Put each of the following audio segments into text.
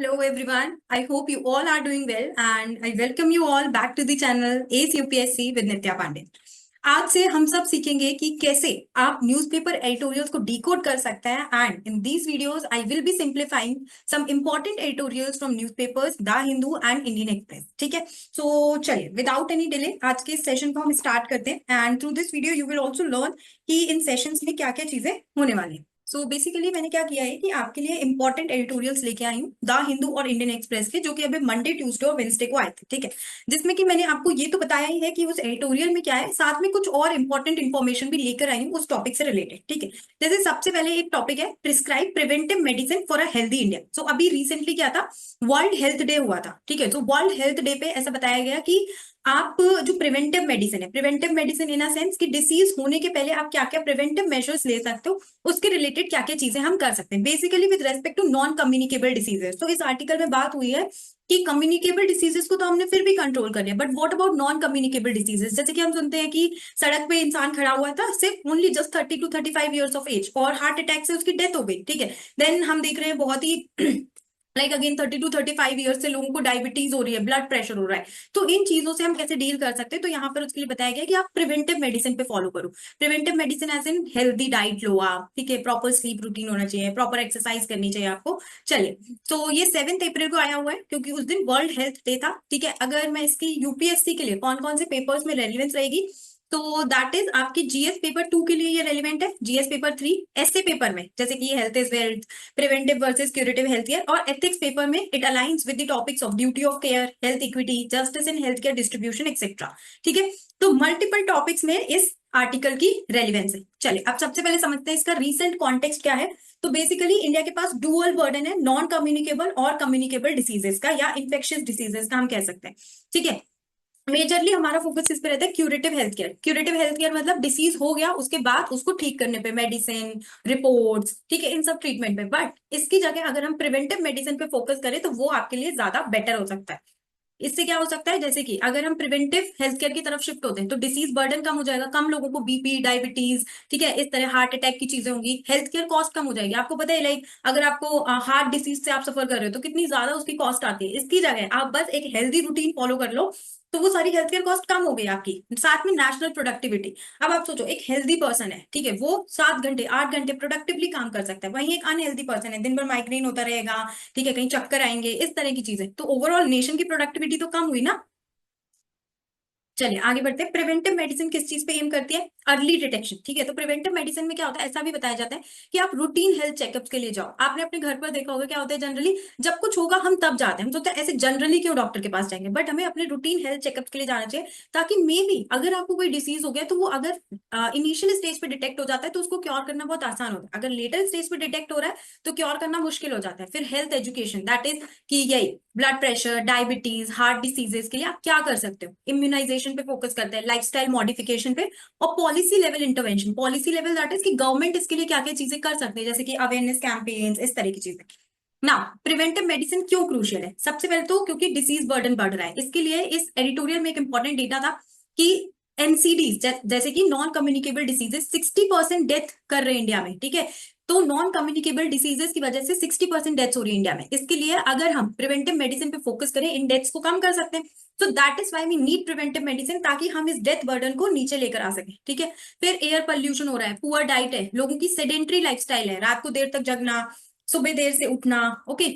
Hello everyone. I hope you all are doing well and I welcome you all back to the channel ACE UPSC with Nitya Pandey. आज से हम सब सीखेंगे कि कैसे आप न्यूज़पेपर एडिटोरियल्स को डिकोड कर सकते हैं and in these videos I will be simplifying some important editorials from newspapers the Hindu and Indian Express. ठीक है, सो चलिए विदाउट एनी डिले आज के सेशन को हम स्टार्ट करते हैं and through this video you will also learn कि इन सेशंस में क्या क्या चीजें होने वाली हैं। सो बेसिकली मैंने क्या किया है कि आपके लिए इंपॉर्टेंट एडिटोरियल्स लेके आई हूँ द हिंदू और इंडियन एक्सप्रेस के, जो कि अभी मंडे ट्यूसडे और वेंसडे को आए थे। ठीक है, जिसमें कि मैंने आपको ये तो बताया ही है कि उस एडिटोरियल में क्या है, साथ में कुछ और इंपॉर्टेंट इन्फॉर्मेशन भी लेकर आई हूँ उस टॉपिक से रिलेटेड। ठीक है, जैसे सबसे पहले एक टॉपिक है prescribe preventive medicine for a healthy India. So अभी रिसेंटली क्या था, वर्ल्ड हेल्थ डे हुआ था। ठीक है, तो वर्ल्ड हेल्थ डे पे ऐसा बताया गया कि आप जो प्रिवेंटिव मेडिसिन है, preventive medicine in a sense कि डिसीज होने के पहले आप क्या क्या प्रिवेंटिव मेजर्स ले सकते हो, उसके रिलेटेड क्या क्या चीजें हम कर सकते हैं basically with respect to non communicable diseases. तो इस आर्टिकल में बात हुई है कि कम्युनिकेबल डिसीजेस को तो हमने फिर भी कंट्रोल कर लिया, but what about non communicable diseases. जैसे कि हम सुनते हैं कि सड़क पे इंसान खड़ा हुआ था, सिर्फ only just 30 to 35 years of age, और हार्ट अटैक से उसकी डेथ हो गई। ठीक है, देन हम देख रहे हैं बहुत ही लाइक अगेन 30 to 35 ईयर्स से लोगों को डायबिटीज हो रही है, ब्लड प्रेशर हो रहा है। तो इन चीजों से हम कैसे डील कर सकते हैं, तो यहाँ पर उसके लिए बताया गया कि आप प्रिवेंटिव मेडिसिन पे फॉलो करो। Preventive medicine as in healthy diet लो आप, ठीक है, प्रॉपर स्लीप रूटीन होना चाहिए, प्रॉपर एक्सरसाइज करनी चाहिए आपको। चलिए, तो ये 7 अप्रैल को आया हुआ है क्योंकि उस दिन वर्ल्ड हेल्थ डे था। ठीक है, अगर मैं इसकी यूपीएससी के लिए कौन कौन से पेपर्स में रेलिवेंस रहेगी, तो दैट इज आपकी जीएस पेपर 2 के लिए ये रेलिवेंट है, जीएस पेपर 3 एसए पेपर में जैसे कि health is wealth, preventive versus curative health care, और एथिक्स पेपर में it aligns with the topics of duty of care, health equity, justice in health care distribution etcetera. ठीक है, तो multiple topics में इस आर्टिकल की रेलिवेंस है। चलिए, अब सबसे पहले समझते हैं इसका रीसेंट कॉन्टेक्स्ट क्या है। तो बेसिकली इंडिया के पास डुअल बर्डन है, नॉन कम्युनिकेबल और कम्युनिकेबल डिसीजेस का या इन्फेक्शियस डिसीजेस का हम कह सकते हैं। ठीक है, मेजरली हमारा फोकस इस पे रहता है curative health care. Curative health care मतलब डिसीज हो गया उसके बाद उसको ठीक करने पे, मेडिसिन, रिपोर्ट्स, ठीक है, इन सब ट्रीटमेंट पे। बट इसकी जगह अगर हम प्रिवेंटिव मेडिसिन पे फोकस करें तो वो आपके लिए ज्यादा बेटर हो सकता है। इससे क्या हो सकता है, जैसे कि अगर हम प्रिवेंटिव हेल्थ केयर की तरफ शिफ्ट होते हैं तो डिसीज बर्डन कम हो जाएगा, कम लोगों को बीपी, डायबिटीज, ठीक है, इस तरह हार्ट अटैक की चीजें होंगी, हेल्थ केयर कॉस्ट कम हो जाएगी। आपको पता है लाइक अगर आपको हार्ट डिसीज से आप सफर कर रहे हो तो कितनी ज्यादा उसकी कॉस्ट आती है। इसकी जगह आप बस एक हेल्दी रूटीन फॉलो कर लो तो वो सारी हेल्थ केयर कॉस्ट कम हो गई आपकी, साथ में नेशनल प्रोडक्टिविटी। अब आप सोचो, एक हेल्दी पर्सन है, ठीक है, वो 7 घंटे 8 घंटे प्रोडक्टिवली काम कर सकता है, वहीं एक अनहेल्दी पर्सन है दिन भर माइग्रेन होता रहेगा, ठीक है, कहीं चक्कर आएंगे, इस तरह की चीजें, तो ओवरऑल नेशन की प्रोडक्टिविटी तो कम हुई ना। चलिए आगे बढ़ते हैं। प्रिवेंटिव मेडिसिन किस चीज पे एम करती है, अर्ली डिटेक्शन। ठीक है, तो प्रिवेंटिव मेडिसिन में क्या होता है, ऐसा भी बताया जाता है कि आप रूटीन हेल्थ चेकअप्स के लिए जाओ। आपने अपने घर पर देखा होगा क्या होता है, जनरली जब कुछ होगा हम तब जाते हैं, हम सोचते हैं ऐसे जनरली क्यों डॉक्टर के पास जाएंगे, बट हमें अपने रूटीन हेल्थ चेकअप्स के लिए जाना चाहिए, ताकि मे बी अगर आपको कोई डिसीज हो गया तो वो अगर इनिशियल स्टेज पे डिटेक्ट हो जाता है तो उसको क्योर करना बहुत आसान होता है। अगर लेटर स्टेज पे डिटेक्ट हो रहा है तो क्योर करना मुश्किल हो जाता है। फिर हेल्थ एजुकेशन, दैट इज कि यही blood pressure, diabetes, heart diseases के लिए आप क्या कर सकते हो, इम्यूनाइजेशन पे फोकस करते हैं, लाइफस्टाइल मॉडिफिकेशन पे, और policy level intervention. Policy level that is कि गवर्नमेंट इसके लिए क्या क्या चीजें कर सकती है, जैसे कि अवेयरनेस कैंपेन्स, इस तरह की चीजें। ना प्रिवेंटिव मेडिसिन क्यों क्रूशियल है, सबसे पहले तो क्योंकि डिसीज बर्डन बढ़ रहा है। इसके लिए इस एडिटोरियल में एक इंपॉर्टेंट डेटा था कि एनसीडीज जैसे कि नॉन कम्युनिकेबल डिसीजेस 60% डेथ कर रहे हैं इंडिया में। ठीक है, तो नॉन कम्युनिकेबल डिसीजेस की वजह से 60% डेथ्स हो रही है इंडिया में। इसके लिए अगर हम प्रिवेंटिव मेडिसिन पे फोकस करें इन डेथ्स को कम कर सकते हैं। तो that is why we need preventive medicine, ताकि हम इस डेथ बर्डन को नीचे लेकर आ सकें। ठीक है, फिर एयर पोल्यूशन हो रहा है, पुअर डाइट है, लोगों की सेडेंट्री लाइफस्टाइल है, रात को देर तक जगना, सुबह देर से उठना, ओके,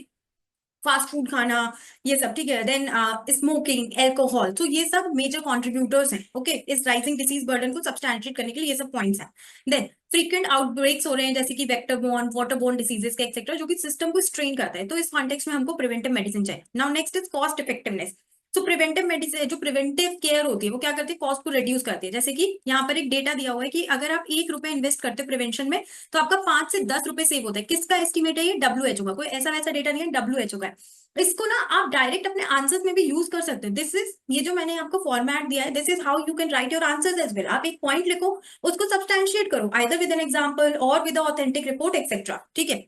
फास्ट फूड खाना, ये सब। ठीक है, देन स्मोकिंग, एल्कोहल, तो ये सब मेजर कंट्रीब्यूटर्स हैं, ओके, इस राइजिंग डिसीज बर्डन को सब्सटैंशिएट करने के लिए ये सब पॉइंट्स हैं। देन फ्रीक्वेंट आउटब्रेक्स हो रहे हैं जैसे कि vector borne, water borne diseases के एक्सेट्रा, जो कि सिस्टम को स्ट्रेन करता है। तो इस कॉन्टेक्स्ट में हमको प्रिवेंटिव मेडिसिन चाहिए। Now next is cost effectiveness. तो प्रिवेंटिव मेडिसिन, जो प्रिवेंटिव केयर होती है, वो क्या करती है, कॉस्ट को रिड्यूस करती है। जैसे कि यहाँ पर एक डेटा दिया हुआ है कि अगर आप 1 रुपए इन्वेस्ट करते हो प्रिवेंशन में तो आपका 5 से 10 रुपए सेव होता है। किसका एस्टिमेट है ये, डब्ल्यूएचओ का, कोई ऐसा वैसा डेटा नहीं है, डब्ल्यूएचओ का है। इसको ना आप डायरेक्ट अपने आंसर्स में भी यूज कर सकते हो। दिस इज, ये जो मैंने आपको फॉर्मेट दिया है, this is how you can write your answers as well. आप एक पॉइंट लिखो, उसको सब्सटैंशिएट करो आइदर विद एन एग्जांपल और विद ऑथेंटिक रिपोर्ट एक्सेट्रा। ठीक है,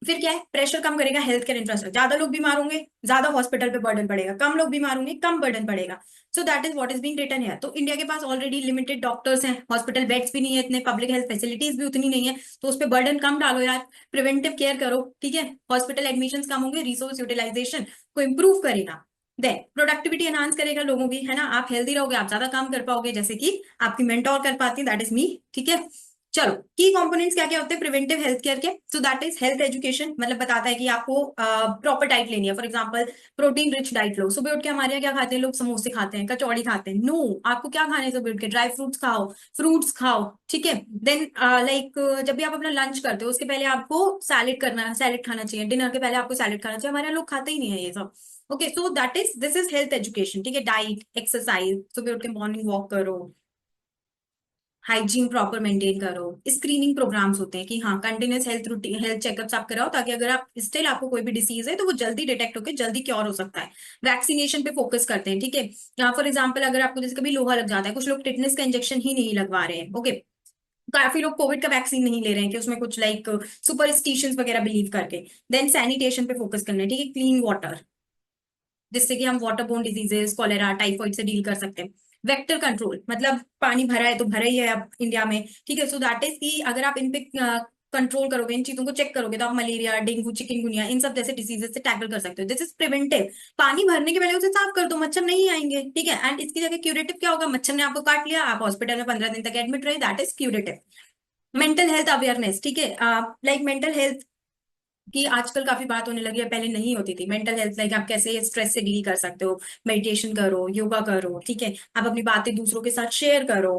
फिर क्या है, प्रेशर कम करेगा हेल्थ केयर इंफ्रास्ट्रक्चर, ज्यादा लोग बीमार होंगे, ज्यादा हॉस्पिटल पे बर्डन पड़ेगा, कम लोग बीमार होंगे, कम बर्डन पड़ेगा। So that is what is being written here. तो इंडिया के पास ऑलरेडी लिमिटेड डॉक्टर्स हैं, हॉस्पिटल बेड्स भी नहीं है इतने, पब्लिक हेल्थ फैसिलिटीज भी उतनी नहीं है, तो उस पर बर्डन कम डालो यार, प्रिवेंटिव केयर करो, ठीक है। हॉस्पिटल एडमिशन कम होंगे, रिसोर्स यूटिलाइजेशन को इंप्रूव करेगा, देन प्रोडक्टिविटी एनहांस करेगा लोगों की, है ना। आप हेल्दी रहोगे, आप ज्यादा काम कर पाओगे, जैसे कि आपकी मेंटोर कर पाती है, दैट इज मी, ठीक है। चलो, की कंपोनेंट्स क्या क्या होते हैं प्रिवेंटिव हेल्थ केयर के। So that is health education, मतलब बताता है कि आपको प्रॉपर डाइट लेनी है। For example protein rich diet लो, सुबह उठ के हमारे यहाँ क्या खाते हैं लोग, समोसे खाते हैं, कचौड़ी खाते हैं, नो, आपको क्या खाना है सुबह उठ के, ड्राई फ्रूट्स खाओ, फ्रूट्स खाओ, ठीक है। देन लाइक जब भी आप अपना लंच करते हो उसके पहले आपको सैलेड करना है, सैलेड खाना चाहिए, डिनर के पहले आपको सैलेड खाना चाहिए, हमारे यहाँ लोग खाते ही नहीं है ये सब। Okay, so that is, this is health education, ठीक है। डाइट, एक्सरसाइज, सुबह उठ के मॉर्निंग वॉक करो, हाइजीन प्रॉपर मेंटेन करो, स्क्रीनिंग प्रोग्राम्स होते हैं कि हाँ continuous health routine, health checkups आप कराओ, ताकि अगर आप स्टिल आपको कोई भी डिसीज है तो वो जल्दी डिटेक्ट होकर जल्दी क्योर हो सकता है। वैक्सीनेशन पे फोकस करते हैं, ठीक है। यहाँ फॉर एग्जाम्पल अगर आपको जैसे कभी लोहा लग जाता है, कुछ लोग टिटनेस का इंजेक्शन ही नहीं लगवा रहे हैं, ओके। काफी लोग कोविड का वैक्सीन नहीं ले रहे हैं कि उसमें कुछ लाइक सुपरस्टिशंस वगैरह बिलीव करके। देन सैनिटेशन पे फोकस करना है, ठीक है, क्लीन वाटर, जिससे कि हम water borne diseases, cholera, typhoid से डील कर सकते हैं। वेक्टर कंट्रोल, मतलब पानी भरा है तो भरा ही है अब इंडिया में, ठीक है। सो दैट इज कि अगर आप इन पे कंट्रोल करोगे, इन चीजों को चेक करोगे, तो आप मलेरिया, डेंगू, चिकनगुनिया, इन सब जैसे डिसीजेस से टैकल कर सकते हो। This is preventive. पानी भरने के पहले उसे साफ कर दो, मच्छर नहीं आएंगे, ठीक है। एंड इसकी जगह क्यूरेटिव क्या होगा, मच्छर ने आपको काट लिया, आप हॉस्पिटल में 15 दिन तक एडमिट रहे, that is curative. Mental health awareness, ठीक है, लाइक मेंटल हेल्थ कि आजकल काफी बात होने लगी है, पहले नहीं होती थी। मेंटल हेल्थ लाइक आप कैसे स्ट्रेस से डील कर सकते हो, मेडिटेशन करो, योगा करो, ठीक है। आप अपनी बातें दूसरों के साथ शेयर करो,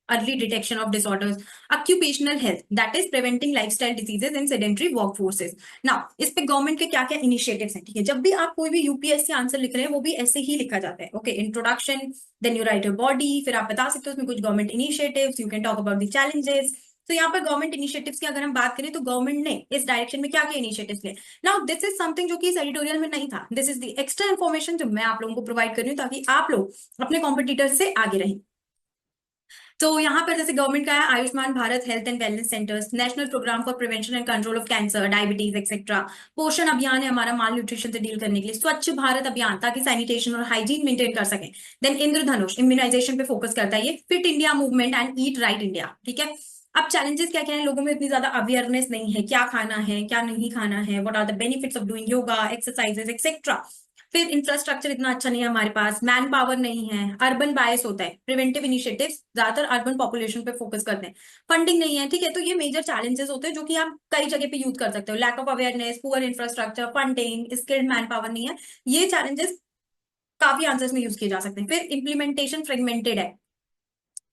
early detection of disorders. Occupational health, that is preventing lifestyle diseases in sedentary work forces. Now इस पे गवर्नमेंट के क्या क्या इनिशिएटिव्स हैं, ठीक है। जब भी आप कोई भी यूपीएससी आंसर लिख रहे हैं वो भी ऐसे ही लिखा जाता है, okay. Introduction, then you write your body, फिर आप बता सकते हो उसमें कुछ government initiatives, you can talk about the challenges. तो यहाँ पर गवर्नमेंट इनिशिएटिव्स की अगर हम बात करें तो गवर्नमेंट ने इस डायरेक्शन में क्या क्या इनिशिएटिव्स लिए। नाउ दिस इज समथिंग जो कि इस एडिटोरियल में नहीं था, this is the extra information जो मैं आप लोगों को प्रोवाइड कर रही हूँ, ताकि आप लोग अपने कॉम्पिटिटर से आगे रहें। तो यहाँ पर जैसे गवर्नमेंट का है Ayushman Bharat health and wellness centres, national programme for prevention and control of cancer, diabetes etcetera. Poshan Abhiyan है हमारा माल न्यूट्रिशन से डील करने के लिए। स्वच्छ भारत अभियान, ताकि सैनिटेशन और हाइजीन मेंटेन कर सके। देन इंद्रधनुष, इम्यूनाइजेशन पे फोकस करता है ये। Fit India movement and eat right India, ठीक है। अब चैलेंजेस क्या क्या है, लोगों में इतनी ज्यादा अवेयरनेस नहीं है, क्या खाना है क्या नहीं खाना है, what are the benefits of doing yoga, exercises etcetera. फिर इंफ्रास्ट्रक्चर इतना अच्छा नहीं है हमारे पास, मैन पावर नहीं है, अर्बन बायस होता है, प्रिवेंटिव इनिशिएटिव्स ज्यादातर अर्बन पॉपुलेशन पे फोकस करते हैं, फंडिंग नहीं है, ठीक है। तो ये मेजर चैलेंजेस होते हैं जो कि आप कई जगह पे यूज कर सकते हो। Lack of awareness, poor infrastructure, funding, skilled manpower नहीं है, ये चैलेंजेस काफी आंसर्स में यूज किए जा सकते हैं। फिर इंप्लीमेंटेशन फ्रेगमेंटेड है।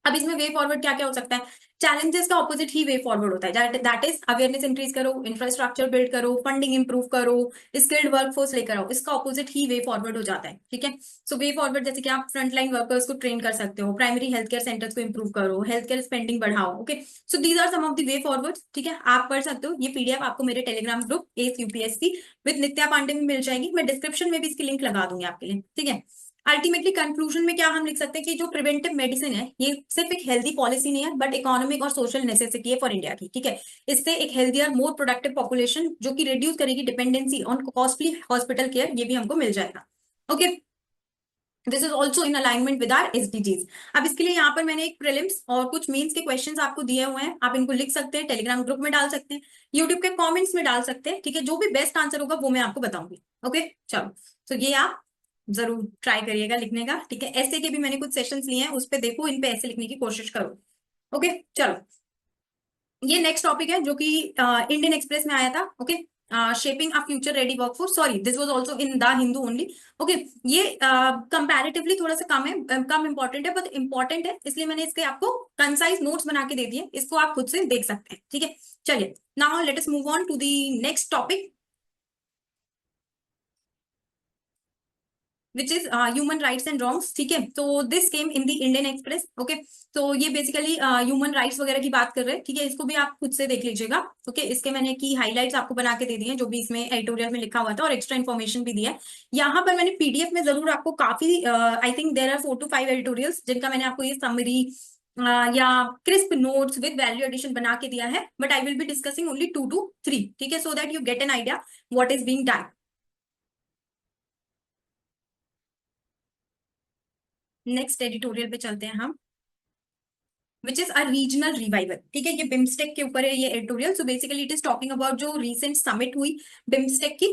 अब इसमें वे फॉरवर्ड क्या क्या हो सकता है, चैलेंजेस का ऑपोजिट ही वे फॉरवर्ड होता है, दैट इज अवेयरनेस इंक्रीज करो, इंफ्रास्ट्रक्चर बिल्ड करो, फंडिंग इंप्रूव करो, स्किल्ड वर्कफोर्स लेकर आओ, इसका ऑपोजिट ही वे फॉरवर्ड हो जाता है, ठीक है। सो वे फॉरवर्ड जैसे कि आप फ्रंटलाइन वर्कर्स को ट्रेन कर सकते हो, प्राइमरी हेल्थ केयर सेंटर्स को इंप्रूव करो, हेल्थ केयर स्पेंडिंग बढ़ाओ, okay. So these are some of the way forward, ठीक है। आप पढ़ सकते हो, ये पीडीएफ आपको मेरे Telegram group S UPSC with Nitya Pandey में मिल जाएगी, मैं डिस्क्रिप्शन में भी इसकी लिंक लगा दूंगी आपके लिए, ठीक है। अल्टीमेटली कंक्लूजन में क्या हम लिख सकते हैं कि जो प्रिवेंटिव मेडिसिन है ये सिर्फ एक हेल्दी पॉलिसी नहीं है, बट इकोनॉमिक और सोशल नेसेसिटी है फॉर इंडिया की, ठीक है। इससे एक हेल्दियर मोर प्रोडक्टिव पॉपुलेशन जो कि रिड्यूस करेगी dependency on costly hospital care, ये भी हमको मिल जाएगा, okay. This is also in alignment with our SDGs. अब इसके लिए यहाँ पर मैंने एक प्रीलिम्स और कुछ मेंस के क्वेश्चंस आपको दिए हुए हैं, आप इनको लिख सकते हैं, टेलीग्राम ग्रुप में डाल सकते हैं, यूट्यूब के कमेंट्स में डाल सकते हैं, ठीक है। जो भी बेस्ट आंसर होगा वो मैं आपको बताऊंगी, ओके। चलो, तो ये आप जरूर ट्राई करिएगा लिखने का, ठीक है। ऐसे के भी मैंने कुछ सेशंस लिए हैं, उस पे देखो, इन पे ऐसे लिखने की कोशिश करो, ओके। चलो, ये नेक्स्ट टॉपिक है जो कि इंडियन एक्सप्रेस में आया था, okay. Shaping a future ready workforce, sorry this was also in the Hindu only, okay. ये कंपैरेटिवली थोड़ा सा कम है, कम इंपॉर्टेंट है, बट इंपॉर्टेंट है, इसलिए मैंने इसके आपको कंसाइज नोट्स बना के दे दिए, इसको आप खुद से देख सकते हैं, ठीक है। चलिए, now let us move on to the next topic, which is human rights and wrongs, ठीक है। तो this came in the Indian Express, okay. तो ये बेसिकली ह्यूमन राइट्स वगैरह की बात कर रहे हैं, ठीक है। इसको भी आप खुद से देख लीजिएगा, ओके। इसके मैंने की हाईलाइट्स आपको बना के दे दी हैं, जो भी इसमें एडिटोरियल में लिखा हुआ था, और एक्स्ट्रा इन्फॉर्मेशन भी दिया है। यहाँ पर मैंने पीडीएफ में जरूर आपको काफी, I think there are 4 to 5 editorials जिनका मैंने आपको ये समरी या crisp notes with value addition बना के दिया है, but I will be discussing only 2 to 3, ठीक है, so that you get an idea what is being done. Next editorial पे चलते हैं हम, which is a regional revival, ठीक है, ये बिम्स्टेक के ऊपर है ये editorial. So basically it is talking about जो रिसेंट समिट हुई बिम्स्टेक की,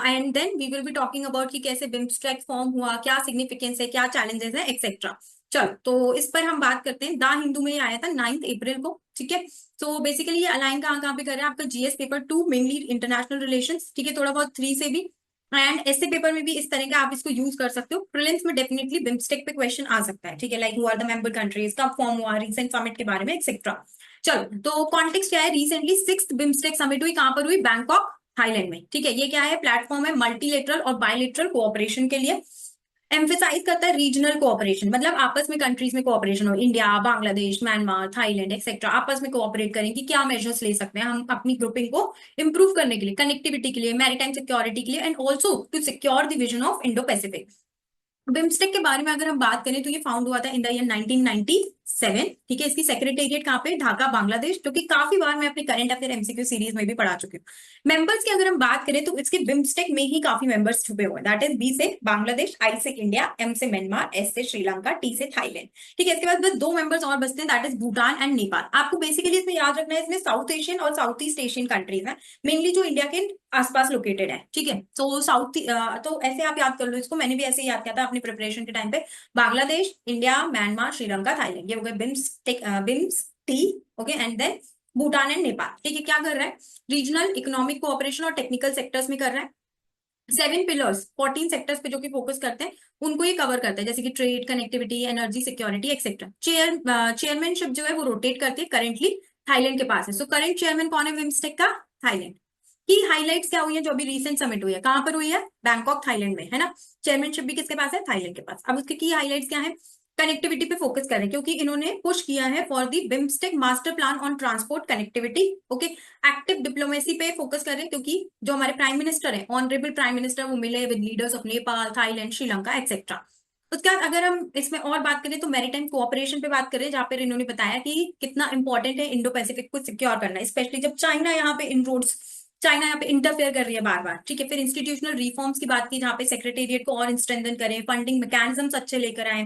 and then we will be talking about कि कैसे बिम्स्टेक फॉर्म हुआ, क्या सिग्निफिकेंस है, क्या चैलेंजेस है, एक्सेट्रा। चलो, तो इस पर हम बात करते हैं। द हिंदू में ये आया था 9 अप्रैल को, ठीक है। सो बेसिकली ये अलाइन कहाँ कहाँ पे कर रहे हैं, आपका GS paper 2 mainly international relations, ठीक है, थोड़ा बहुत 3 से भी, एंड ऐसे पेपर में भी इस तरह का आप इसको यूज कर सकते हो। प्रीलिम्स में डेफिनेटली बिम्स्टेक पे क्वेश्चन आ सकता है, ठीक है, like who are the member countries, कब फॉर्म हुआ, रिसेंट समिट के बारे में, एक्सेट्रा। चलो, तो कॉन्टेक्स्ट क्या है, रिसेंटली 6th बिम्स्टेक समिट हुई, कहां पर हुई, बैंकॉक थाईलैंड में, ठीक है। ये क्या है, प्लेटफॉर्म है मल्टीलेटरल और बायलेटरल कोऑपरेशन के लिए। एम्फेसाइज करता है रीजनल कोऑपरेशन, मतलब आपस में कंट्रीज में कोऑपरेशन हो, India, Bangladesh, Myanmar, Thailand etcetera आपस में कोऑपरेट करें कि क्या मेजर्स ले सकते हैं हम अपनी ग्रुपिंग को इंप्रूव करने के लिए, कनेक्टिविटी के लिए, मैरीटाइम सिक्योरिटी के लिए, and also to secure the vision of Indo Pacific. BIMSTEC के बारे में अगर हम बात करें तो ये फाउंड हुआ था इन द ईयर 1997, ठीक है। इसकी सेक्रेटेरिएट कहाँ पे, ढाका बांग्लादेश, जो कि काफी बार मैं अपने करंट अफेयर एमसीक्यू सीरीज में भी पढ़ा चुकी हूँ। मेंबर्स की अगर हम बात करें तो इसके बिम्स्टेक में ही काफी मेंबर्स छुपे हुए हैं, दैट इज बी से बांग्लादेश, आई से इंडिया, एम से म्यांमार, एस से श्रीलंका, टी से थाईलैंड, ठीक है। इसके बाद बस 2 मेंबर्स और बचते हैं, that is Bhutan and Nepal. आपको बेसिकली इसमें याद रखना है, इसमें साउथ एशियन और साउथ ईस्ट एशियन कंट्रीज हैं, मेनली जो इंडिया के आसपास लोकेटेड है, ठीक है। तो तो ऐसे आप याद कर लो इसको, मैंने भी ऐसे ही याद किया था अपनी प्रिपरेशन के टाइम पे। Bangladesh, India, Myanmar, Sri Lanka, Thailand, ये हो गए BIMST, okay, and then Bhutan and Nepal, ठीक है। क्या कर रहा है, रीजनल इकोनॉमिक कोऑपरेशन और टेक्निकल सेक्टर्स में कर रहा है। 7 पिलर्स 14 सेक्टर्स पे जो कि फोकस करते हैं उनको ये कवर करता है, जैसे कि trade, connectivity, energy, security etcetera. Chairmanship जो है वो रोटेट करके करेंटली थाईलैंड के पास है। सो करंट चेयरमैन कौन है बिम्स्टेक का, थाईलैंड। की हाइलाइट्स क्या हुई है, जो अभी रिसेंट समिट हुई है, कहां पर हुई है, बैंकॉक थाईलैंड में, है ना। चेयरमैनशिप भी किसके पास है, थाईलैंड के पास। अब उसके की हाइलाइट्स क्या है, कनेक्टिविटी पे फोकस कर रहे हैं, क्योंकि इन्होंने पुश किया है for the BIMSTEC master plan on transport connectivity, okay. Active diplomacy पे फोकस कर रहे हैं, क्योंकि जो हमारे प्राइम मिनिस्टर है, ऑनरेबल प्राइम मिनिस्टर, वो मिले with leaders of Nepal, Thailand, Sri Lanka etcetera. उसके बाद अगर हम इसमें और बात करें तो मैरीटाइम कोऑपरेशन पे बात करें, जहां पर इन्होंने बताया कि कितना इंपॉर्टेंट है इंडो पैसिफिक को सिक्योर करना, स्पेशली जब चाइना यहाँ पे इनरोड्स, चाइना यहाँ पे इंटरफेयर कर रही है बार बार, ठीक है। फिर इंस्टीट्यूशनल रिफॉर्म्स की बात की, जहाँ पे सेक्रेटेरिएट को और स्ट्रेंथन करें, फंडिंग मैकेनिज्म्स अच्छे लेकर आए,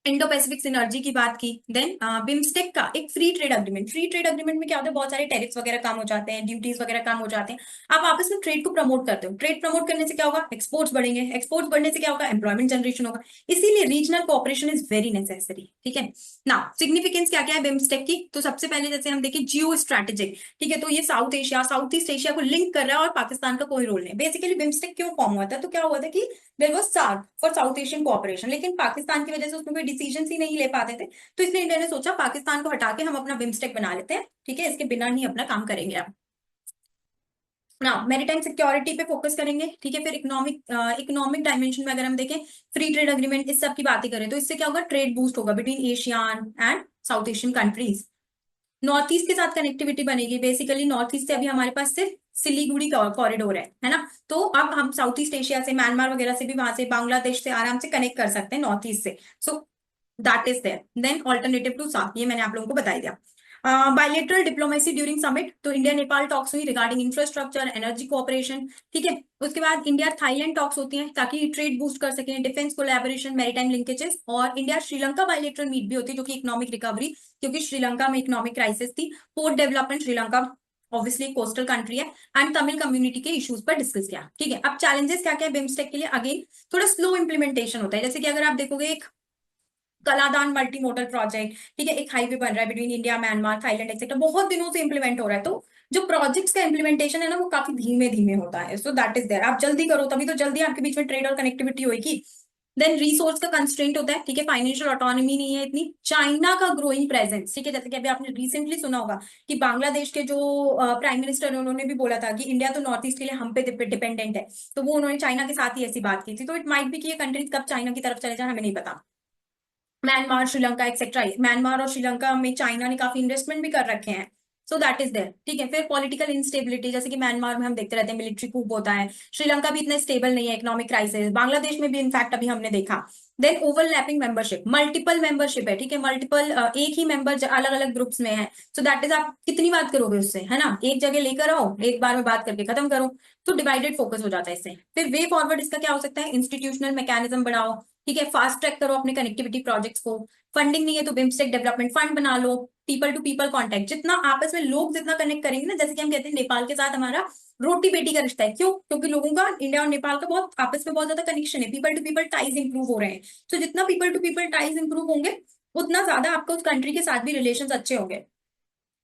इंडो पैसिफिक सिनर्जी की बात की। देन बिम्स्टेक का एक free trade agreement, free trade agreement में क्या होता है, बहुत सारे टैरिफ्स वगैरह कम हो जाते हैं, ड्यूटीज वगैरह कम हो जाते हैं। आप आपस में ट्रेड को प्रमोट करते हो, ट्रेड प्रमोट करने से क्या होगा, एक्सपोर्ट्स बढ़ेंगे, एक्सपोर्ट्स बढ़ने से क्या होगा, एम्प्लॉयमेंट जनरेशन होगा। इसीलिए regional cooperation is very necessary, ठीक है ना। सिग्निफिकेंस क्या क्या है बिम्स्टेक की, तो सबसे पहले जैसे हम देखें जियो स्ट्रैटेजिक, ठीक है, तो ये south Asia, south east Asia को लिंक कर रहा है और पाकिस्तान का कोई रोल नहीं। बेसिकली बिम्स्टेक क्यों फॉर्म हुआ था, तो क्या हुआ था कि there was SAARC for South Asian cooperation, लेकिन पाकिस्तान की वजह से उसमें कोई डिसीजन ही नहीं ले पाते थे। तो इसलिए इंडिया ने सोचा पाकिस्तान को हटा के हम अपना बिम्स्टेक बना लेते हैं, ठीक है, इसके बिना नहीं अपना काम करेंगे आप ना। मैरीटाइम सिक्योरिटी पे फोकस करेंगे, ठीक है। फिर इकोनॉमिक डायमेंशन में अगर हम देखें, फ्री ट्रेड अग्रीमेंट, इस सब की बातें करें तो इससे क्या होगा, ट्रेड बूस्ट होगा between Asian and south Asian countries. North east के साथ कनेक्टिविटी बनेगी, बेसिकली नॉर्थ ईस्ट से अभी हमारे पास सिर्फ सिलीगुड़ी कॉरिडोर है ना। तो अब हम साउथ ईस्ट एशिया से, म्यांमार वगैरह से भी, वहां से बांग्लादेश से आराम से कनेक्ट कर सकते हैं नॉर्थ ईस्ट से। So that is there. Then alternative to SAARC, ये मैंने आप लोगों को बता दिया। बायलेटरल डिप्लोमेसी ड्यूरिंग समिट, तो इंडिया नेपाल टॉक्स हुई रिगार्डिंग इंफ्रास्ट्रक्चर, एनर्जी कोऑपरेशन, ठीक है। उसके बाद इंडिया थाईलैंड टॉक्स होती हैं ताकि ट्रेड बूस्ट कर सकें, डिफेंस कोलैबोरेशन, मैरीटाइम लिंकेजेस, और इंडिया श्रीलंका बायलेटरल मीट भी होती है, जो कि इकोनॉमिक रिकवरी, क्योंकि श्रीलंका में इकोनॉमिक क्राइसिस थी, port development, Sri Lanka obviously coastal country है, एंड तमिल कम्युनिटी के इश्यूज पर डिस्कस किया, ठीक है। अब चैलेंजेस क्या क्या है बिम्स्टेक के लिए, अगेन थोड़ा स्लो इंप्लीमेंटेशन होता है, जैसे कि अगर आप देखोगे एक कलादान मल्टी मोडल प्रोजेक्ट, ठीक है, एक हाईवे बन रहा है between India, Myanmar, Thailand etcetera, बहुत दिनों से इंप्लीमेंट हो रहा है, तो जो प्रोजेक्ट्स का इंप्लीमेंटेशन है ना, वो काफी धीमे धीमे होता है। सो दैट इज देयर, आप जल्दी करो तभी तो जल्दी आपके बीच में ट्रेड और कनेक्टिविटी होगी। देन रिसोर्स का कंस्ट्रेंट होता है, ठीक है, फाइनेंशियल ऑटोनॉमी नहीं है इतनी। चाइना का ग्रोइंग प्रेजेंस, ठीक है, जैसे कि अभी आपने रिसेंटली सुना होगा कि बांग्लादेश के जो प्राइम मिनिस्टर है उन्होंने भी बोला था कि इंडिया तो नॉर्थ ईस्ट के लिए हम पे डिपेंडेंट है, तो वो उन्होंने चाइना के साथ ही ऐसी बात की थी। तो इट माइट भी कि ये कंट्रीज कब चाइना की तरफ चले जाए हमें नहीं पता। म्यांमार, श्रीलंका एक्सेट्रा, म्यांमार और श्रीलंका में चाइना ने काफी इन्वेस्टमेंट भी कर रखे हैं। सो दैट इज देयर, ठीक है। फिर पॉलिटिकल इंस्टेबिलिटी, जैसे कि म्यांमार में हम देखते रहते हैं मिलिट्री कूप होता है, श्रीलंका भी इतना स्टेबल नहीं है, इकोनॉमिक क्राइसिस, बांग्लादेश में भी इनफैक्ट अभी हमने देखा। Then overlapping membership, multiple membership है, ठीक है, मल्टीपल एक ही मेंबर अलग अलग ग्रुप्स में है, सो दैट इज आप कितनी बात करोगे उससे, है ना, एक जगह लेकर आओ, एक बार में बात करके खत्म करो, तो डिवाइडेड फोकस हो जाता है इससे। फिर वे फॉरवर्ड इसका क्या हो सकता है, इंस्टीट्यूशनल मैकेनिज्म बढ़ाओ, ठीक है, फास्ट ट्रैक करो अपने कनेक्टिविटी प्रोजेक्ट्स को, फंडिंग नहीं है तो बिम्स्टेक डेवलपमेंट फंड बना लो, पीपल टू पीपल कॉन्टेक्ट, जितना आपस में लोग जितना कनेक्ट करेंगे ना, जैसे कि हम कहते हैं नेपाल के साथ हमारा रोटी बेटी का रिश्ता है, क्यों, क्योंकि लोगों का इंडिया और नेपाल का बहुत आपस में बहुत ज्यादा कनेक्शन है, people to people ties improve हो रहे हैं, तो जितना people to people ties improve होंगे उतना ज्यादा आपका उस कंट्री के साथ भी रिलेशन अच्छे होंगे।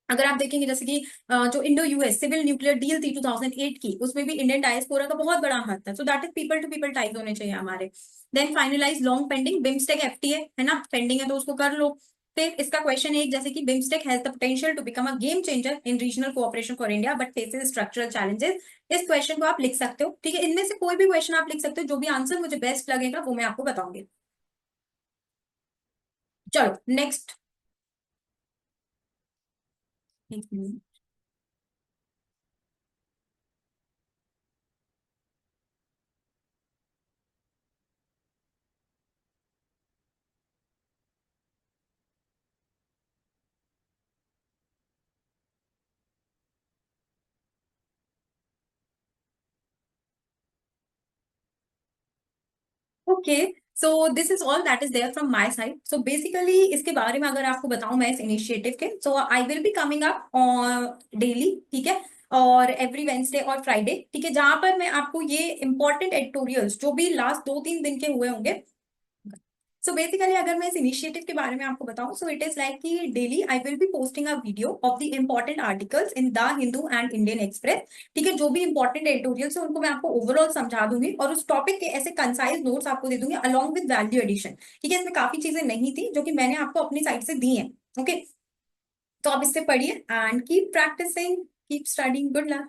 अगर आप देखेंगे जैसे कि जो Indo US civil nuclear deal थी 2008 की, उसमें भी इंडियन डायस्पोरा का बहुत बड़ा हाथ था, so that is people to people ties होने चाहिए हमारे। Then finalise long pending BIMSTEC FTA, है ना, पेंडिंग है तो उसको कर लो। फिर इसका क्वेश्चन एक जैसे कि BIMSTEC has the potential to become a game changer in regional cooperation for India but faces structural challenges. इस क्वेश्चन को आप लिख सकते हो, ठीक है, इनमें से कोई भी क्वेश्चन आप लिख सकते हो, जो भी आंसर मुझे बेस्ट लगेगा वो मैं आपको बताऊंगी। चलो next. Okay, so this is all that is there from my side. So basically इसके बारे में अगर आपको बताऊं मैं इस इनिशिएटिव के, so I will be coming up daily, ठीक है, और एवरी वेंसडे और फ्राइडे, ठीक है, जहां पर मैं आपको ये इंपॉर्टेंट एडिटोरियल्स जो भी लास्ट 2-3 दिन के हुए होंगे। सो बेसिकली अगर मैं इस इनिशिएटिव के बारे में आपको बताऊं, सो इट इज लाइक कि daily I will B posting a video of the important articles in the Hindu and Indian Express, ठीक है, जो भी इंपॉर्टेंट एडिटोरियल्स है उनको मैं आपको ओवरऑल समझा दूंगी और उस टॉपिक के ऐसे कंसाइज नोट्स आपको दे दूंगी अलॉन्ग विद वैल्यू एडिशन, ठीक है, इसमें काफी चीजें नहीं थी जो कि मैंने आपको अपनी साइड से दी है। ओके, तो आप इससे पढ़िए and keep practising, keep studying, good luck.